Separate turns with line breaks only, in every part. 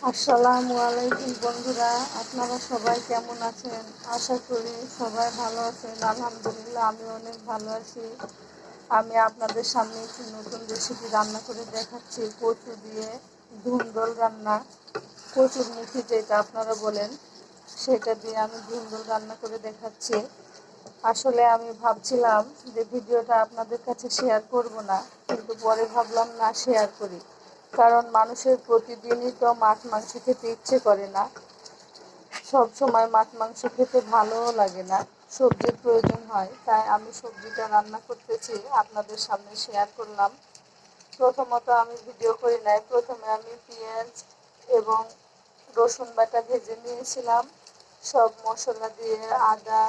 আসসালামু আলাইকুম বন্ধুরা, আপনারা সবাই কেমন আছেন? আশা করি সবাই ভালো আছেন। আলহামদুলিল্লাহ, আমি অনেক ভালো আছি। আমি আপনাদের সামনে একটি নতুন রেসিপি রান্না করে দেখাচ্ছি। কচু দিয়ে ধুন্দল রান্না, কচুর মুখি যেটা আপনারা বলেন, সেটা দিয়ে আমি ধুন্দল রান্না করে দেখাচ্ছি। আসলে আমি ভাবছিলাম যে ভিডিওটা আপনাদের কাছে শেয়ার করব না, কিন্তু পরে ভাবলাম না, শেয়ার করি। কারণ মানুষের প্রতিদিনই তো মাছ মাংস খেতে ইচ্ছে করে না, সব সময় মাছ মাংস খেতে ভালোও লাগে না, সবজির প্রয়োজন হয়। তাই আমি সবজিটা রান্না করতেছি, আপনাদের সামনে শেয়ার করলাম। প্রথমত আমি ভিডিও করি নাই, প্রথমে আমি পেঁয়াজ এবং রসুন বাটা ভেজে নিয়েছিলাম। সব মশলা দিয়ে আদা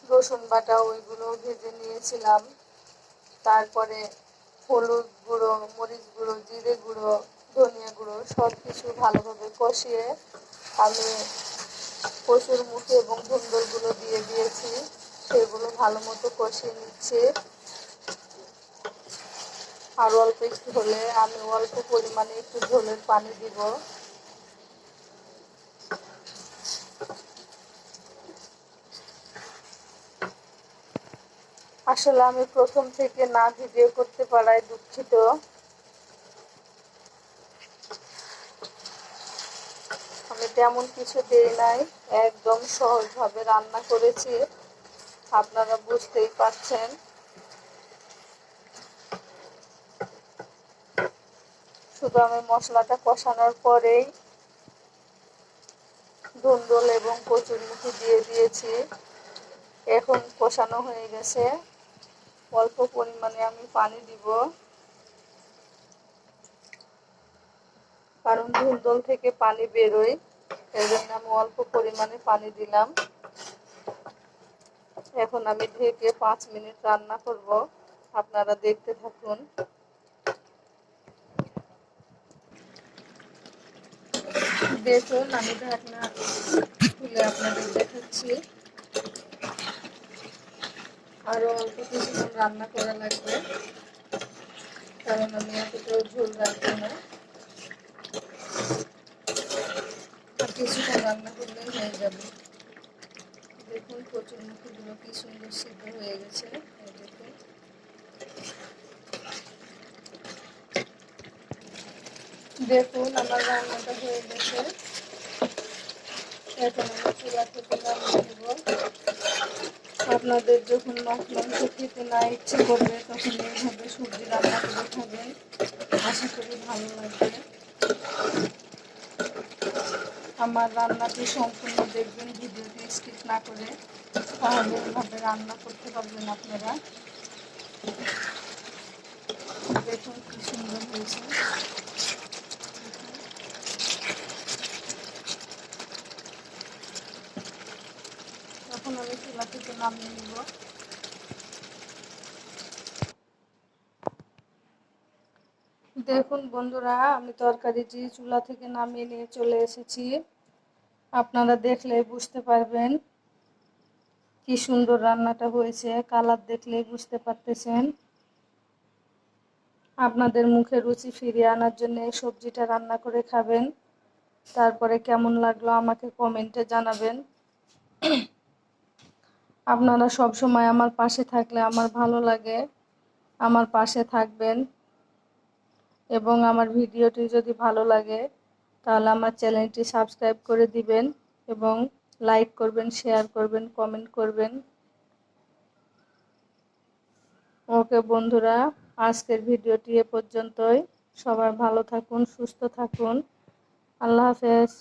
রসুন বাটা ওইগুলো ভেজে নিয়েছিলাম। তারপরে হলুদ গুঁড়ো, মরিচ গুঁড়ো, জিরে গুঁড়ো, ধনিয়া গুঁড়ো সব কিছু ভালোভাবে কষিয়ে আমি কচুর মুখে এবং ধুন্দলগুলো দিয়ে দিয়েছি। সেগুলো ভালো মতো কষিয়ে নিচ্ছি। আর অল্প একটু হলে আমি অল্প পরিমাণে একটু ঝোলের পানি দিব। আসলে আমি প্রথম থেকে না ভিডিও করতে পারায় দুঃখিত। আমি তেমন কিছু দেই নাই, একদম সহজভাবে রান্না করেছি, আপনারা বুঝতেই পারছেন। শুধু আমি মশলাটা কষানোর পরেই ধুন্দল এবং কচুরমুখী দিয়ে দিয়েছি। এখন কষানো হয়ে গেছে, অল্প পরিমাণে আমি পানি দিব, কারণ ধুন্দল থেকে পানি বেরোয়, এই জন্য আমি অল্প পরিমাণে পানি দিলাম। এখন আমি ঢেকে 5 মিনিট রান্না করব, আপনারা দেখতে থাকুন। দেখুন, আমি ঢাকনা খুলে আপনাদের দেখাচ্ছি। আরো অল্প কিছুক্ষণ রান্না করা লাগবে, কারণ আমি এতটাও ঝোল রাখবো না। আর কিছুক্ষণ রান্না করলেই হয়ে যাবে। দেখুন কচুর মুখিগুলো কি সুন্দর সিদ্ধ হয়ে গেছে। দেখুন, দেখুন আমার রান্নাটা হয়ে গেছে। এখন আমি চুলা থেকে নামিয়ে দেব। আপনাদের যখন মাছ মাংস খেতে না ইচ্ছে করবে, তখন এইভাবে সবজি রান্না করে খাবেন, আশা করি ভালো লাগবে। আমার রান্নাটি সম্পূর্ণ দেখবেন, ভিডিওটি স্কিপ না করে, তাহলে এইভাবে রান্না করতে পারবেন আপনারা। দেখুন কি সুন্দর হয়েছে। এখন আমি চুলা থেকে নামিয়ে নিব। দেখুন বন্ধুরা, আমি তরকারিটি চুলা থেকে নামিয়ে নিয়ে চলে এসেছি। আপনারা দেখলেই বুঝতে পারবেন কি সুন্দর রান্নাটা হয়েছে, কালার দেখলেই বুঝতে পারতেছেন। আপনাদের মুখে রুচি ফিরিয়ে আনার জন্য এই সবজিটা রান্না করে খাবেন। তারপরে কেমন লাগলো আমাকে কমেন্টে জানাবেন। আপনারা সব সময় আমার পাশে থাকলে আমার ভালো লাগে। আমার পাশে থাকবেন, এবং আমার ভিডিওটি যদি ভালো লাগে তাহলে আমার চ্যানেলটি সাবস্ক্রাইব করে দিবেন, এবং লাইক করবেন, শেয়ার করবেন, কমেন্ট করবেন। ওকে বন্ধুরা, আজকের ভিডিওটি এ পর্যন্তই। সবাই ভালো থাকুন, সুস্থ থাকুন। আল্লাহ হাফেজ।